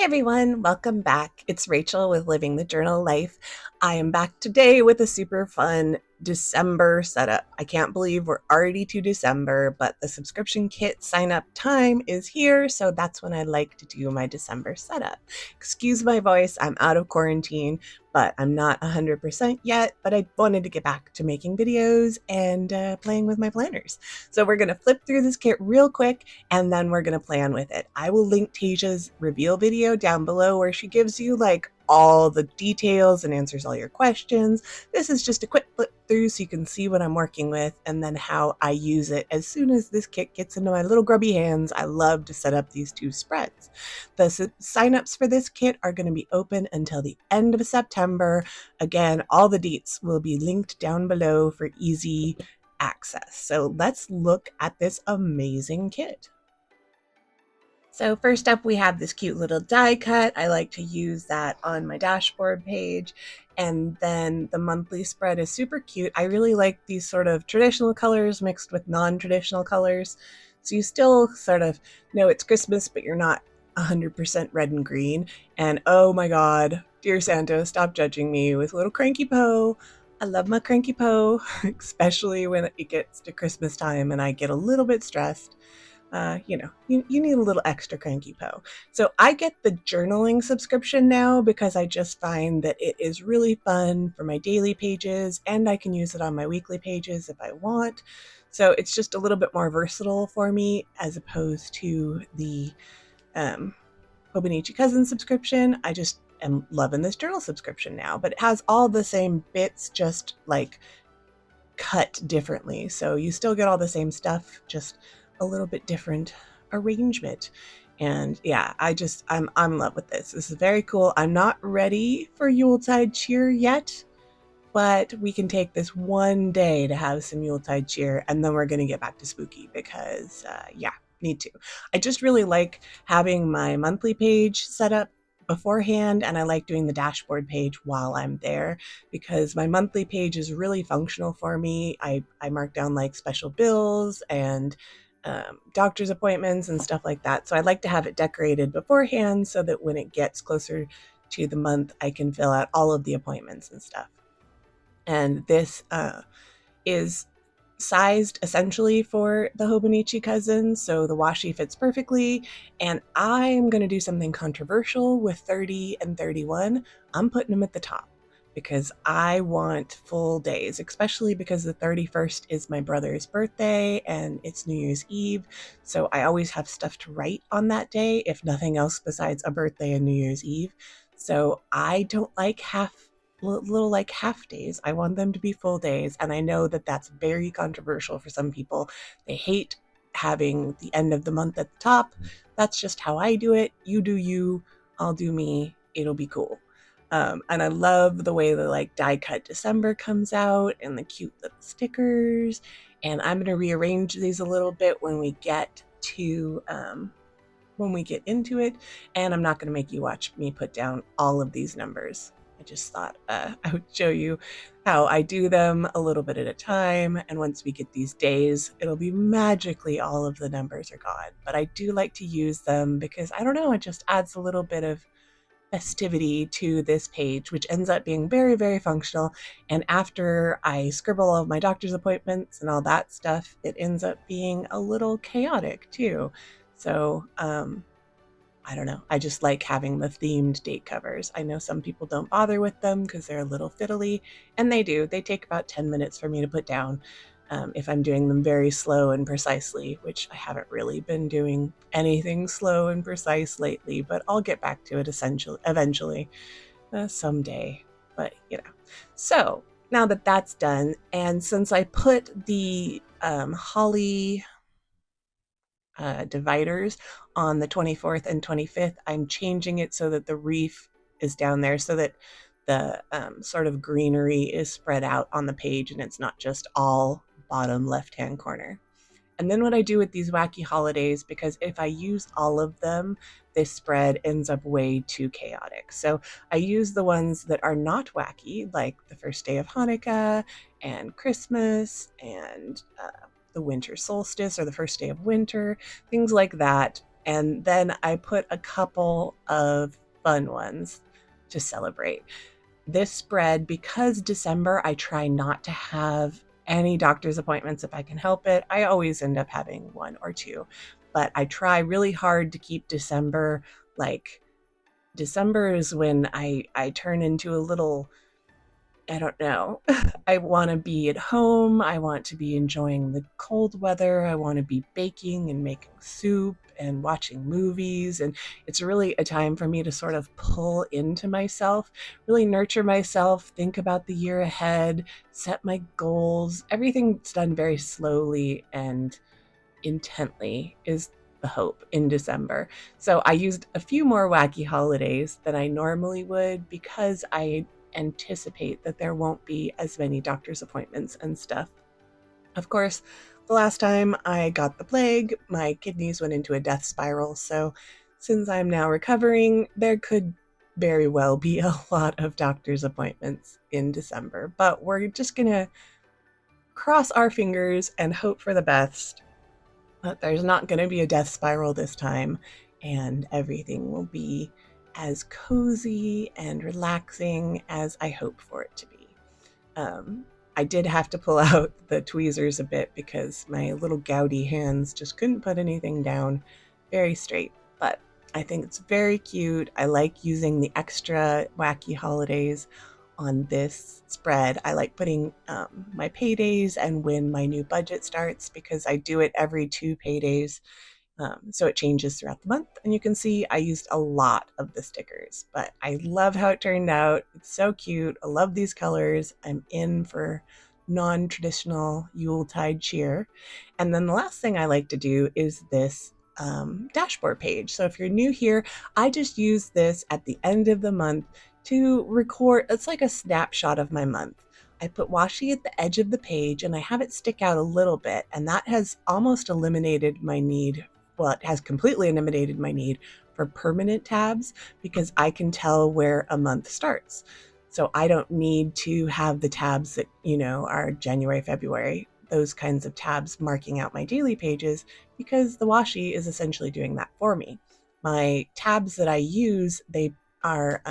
Everyone, welcome back. It's Rachel with Living the Journal Life. I am back today with a super fun December setup. I can't believe we're already to December, but the subscription kit sign up time is here, so that's when I like to do my December setup. Excuse my voice, I'm out of quarantine, but I'm not 100% yet, but I wanted to get back to making videos and playing with my planners. So we're going to flip through this kit real quick and then we're going to plan with it. I will link Tasia's reveal video down below where she gives you like all the details and answers all your questions. This is just a quick flip through so you can see what I'm working with and then how I use it. As soon as this kit gets into my little grubby hands, I love to set up these two spreads. The signups for this kit are going to be open until the end of September. Again, all the deets will be linked down below for easy access. So let's look at this amazing kit. So first up, we have this cute little die cut. I like to use that on my dashboard page. And then the monthly spread is super cute. I really like these sort of traditional colors mixed with non-traditional colors. So you still sort of know it's Christmas, but you're not 100% red and green. And oh my God, dear Santa, stop judging me with little Cranky Po. I love my Cranky Po, especially when it gets to Christmas time and I get a little bit stressed. You need a little extra Cranky Po. So I get the journaling subscription now because I just find that it is really fun for my daily pages and I can use it on my weekly pages if I want. So it's just a little bit more versatile for me as opposed to the Hobonichi Cousin subscription. I just am loving this journal subscription now, but it has all the same bits, just like cut differently. So you still get all the same stuff, just a little bit different arrangement. And yeah, I'm in love with this. This is very cool. I'm not ready for Yuletide cheer yet, but we can take this one day to have some Yuletide cheer and then we're going to get back to spooky because need to. I just really like having my monthly page set up beforehand, and I like doing the dashboard page while I'm there because my monthly page is really functional for me. I mark down like special bills and doctor's appointments and stuff like that. So I like to have it decorated beforehand so that when it gets closer to the month, I can fill out all of the appointments and stuff. And this is sized essentially for the Hobonichi Cousin, so the washi fits perfectly. And I'm going to do something controversial with 30 and 31. I'm putting them at the top because I want full days, especially because the 31st is my brother's birthday and it's New Year's Eve. So I always have stuff to write on that day, if nothing else besides a birthday and New Year's Eve. So I don't like little like half days. I want them to be full days. And I know that that's very controversial for some people. They hate having the end of the month at the top. That's just how I do it. You do you, I'll do me. It'll be cool. And I love the way the like die cut December comes out and the cute little stickers. And I'm going to rearrange these a little bit when we get into it. And I'm not going to make you watch me put down all of these numbers. I just thought I would show you how I do them a little bit at a time. And once we get these days, it'll be magically all of the numbers are gone. But I do like to use them because I don't know, it just adds a little bit of festivity to this page, which ends up being very, very functional. And after I scribble all of my doctor's appointments and all that stuff, it ends up being a little chaotic too. So, I don't know. I just like having the themed date covers. I know some people don't bother with them because they're a little fiddly, and they do. They take about 10 minutes for me to put down if I'm doing them very slow and precisely, which I haven't really been doing anything slow and precise lately, but I'll get back to it eventually someday. But, So now that that's done, and since I put the holly dividers on the 24th and 25th, I'm changing it so that the wreath is down there so that the sort of greenery is spread out on the page and it's not just all bottom left-hand corner. And then what I do with these wacky holidays, because if I use all of them, this spread ends up way too chaotic. So I use the ones that are not wacky, like the first day of Hanukkah and Christmas and the winter solstice or the first day of winter, things like that. And then I put a couple of fun ones to celebrate. This spread, because December, I try not to have any doctor's appointments if I can help it. I always end up having one or two, but I try really hard to keep December like December is when I turn into a little, I don't know. I want to be at home. I want to be enjoying the cold weather. I want to be baking and making soup and watching movies. And it's really a time for me to sort of pull into myself, really nurture myself, think about the year ahead, set my goals. Everything's done very slowly and intently, is the hope in December. So I used a few more wacky holidays than I normally would because I anticipate that there won't be as many doctor's appointments and stuff. Of course, the last time I got the plague, my kidneys went into a death spiral. So since I'm now recovering, there could very well be a lot of doctor's appointments in December. But we're just going to cross our fingers and hope for the best. But there's not going to be a death spiral this time, and everything will be as cozy and relaxing as I hope for it to be. I did have to pull out the tweezers a bit because my little gouty hands just couldn't put anything down very straight. But I think it's very cute. I like using the extra wacky holidays on this spread. I like putting my paydays and when my new budget starts because I do it every 2 paydays. So it changes throughout the month. And you can see I used a lot of the stickers, but I love how it turned out. It's so cute. I love these colors. I'm in for non-traditional Yuletide cheer. And then the last thing I like to do is this dashboard page. So if you're new here, I just use this at the end of the month to record. It's like a snapshot of my month. I put washi at the edge of the page and I have it stick out a little bit, and that has almost eliminated my need. Well, it has completely eliminated my need for permanent tabs because I can tell where a month starts. So I don't need to have the tabs that, are January, February, those kinds of tabs marking out my daily pages because the washi is essentially doing that for me. My tabs that I use, they are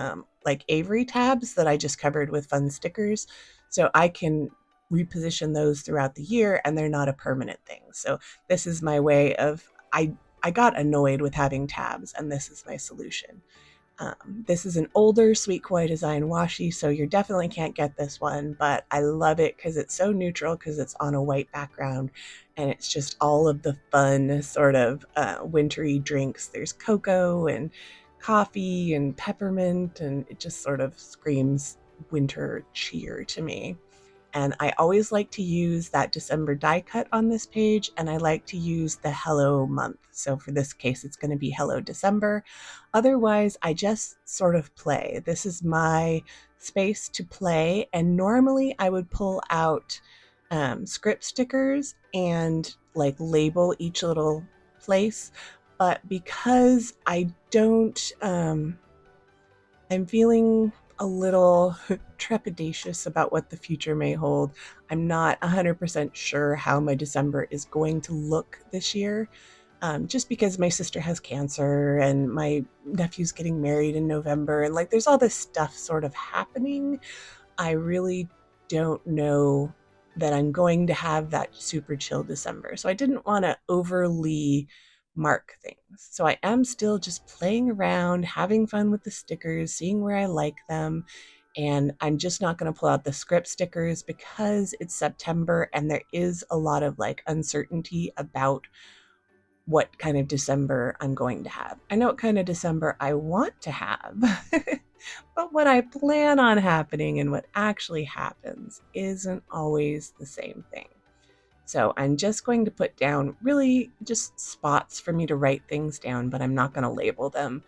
like Avery tabs that I just covered with fun stickers. So I can reposition those throughout the year and they're not a permanent thing. So this is my way of, I got annoyed with having tabs and this is my solution. This is an older Sweet Kawaii Design washi, so you definitely can't get this one, but I love it because it's so neutral because it's on a white background and it's just all of the fun sort of wintry drinks. There's cocoa and coffee and peppermint, and it just sort of screams winter cheer to me. And I always like to use that December die cut on this page, and I like to use the Hello month. So for this case, it's going to be Hello December. Otherwise, I just sort of play. This is my space to play, and normally I would pull out script stickers and like label each little place. But because I don't, I'm feeling a little trepidatious about what the future may hold. I'm not 100% sure how my December is going to look this year, just because my sister has cancer and my nephew's getting married in November, and like there's all this stuff sort of happening. I really don't know that I'm going to have that super chill December. So I didn't want to overly mark things. So I am still just playing around, having fun with the stickers, seeing where I like them. And I'm just not going to pull out the script stickers because it's September and there is a lot of like uncertainty about what kind of December I'm going to have. I know what kind of December I want to have, but what I plan on happening and what actually happens isn't always the same thing. So I'm just going to put down really just spots for me to write things down, but I'm not going to label them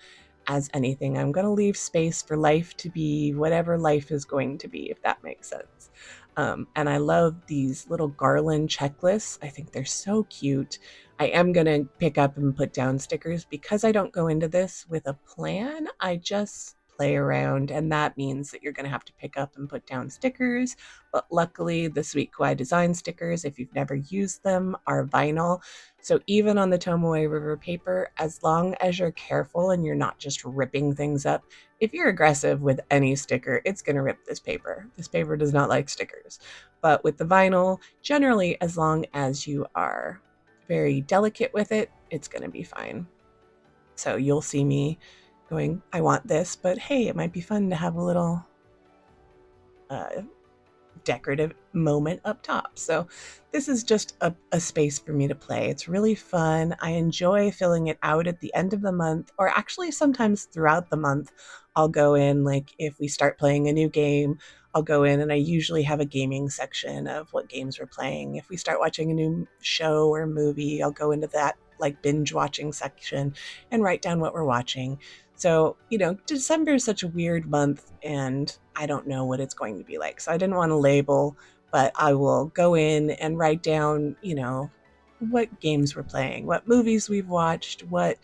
as anything. I'm going to leave space for life to be whatever life is going to be, if that makes sense. And I love these little garland checklists. I think they're so cute. I am going to pick up and put down stickers because I don't go into this with a plan. I just play around, and that means that you're going to have to pick up and put down stickers. But luckily, the Sweet Kawaii Design stickers, if you've never used them, are vinyl. So even on the Tomoe River paper, as long as you're careful and you're not just ripping things up, if you're aggressive with any sticker, it's going to rip this paper. This paper does not like stickers. But with the vinyl, generally, as long as you are very delicate with it, it's going to be fine. So you'll see me going, I want this, but hey, it might be fun to have a little decorative moment up top. So this is just a space for me to play. It's really fun. I enjoy filling it out at the end of the month, or actually sometimes throughout the month. I'll go in, like if we start playing a new game, I'll go in and I usually have a gaming section of what games we're playing. If we start watching a new show or movie, I'll go into that like binge watching section and write down what we're watching. So, December is such a weird month and I don't know what it's going to be like. So I didn't want to label, but I will go in and write down, what games we're playing, what movies we've watched, what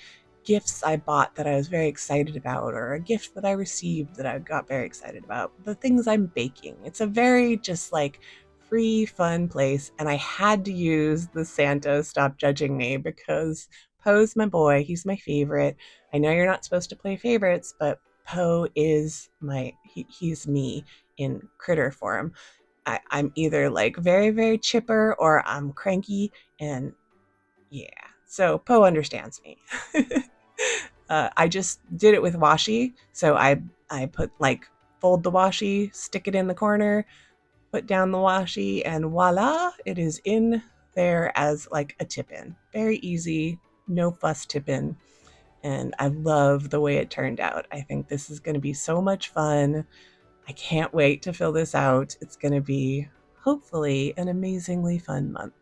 gifts I bought that I was very excited about, or a gift that I received that I got very excited about, the things I'm baking. It's a very just like free, fun place. And I had to use the Santa Stop Judging Me because Poe's my boy. He's my favorite. I know you're not supposed to play favorites, but Poe is he's me in critter form. I'm either like very, very chipper or I'm cranky, and yeah. So Poe understands me. I just did it with washi. So I put like fold the washi, stick it in the corner, put down the washi, and voila, it is in there as like a tip in. Very easy, no fuss tip in. And I love the way it turned out. I think this is going to be so much fun. I can't wait to fill this out. It's going to be hopefully an amazingly fun month.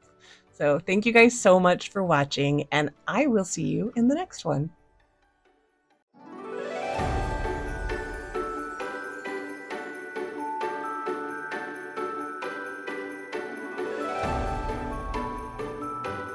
So thank you guys so much for watching, and I will see you in the next one.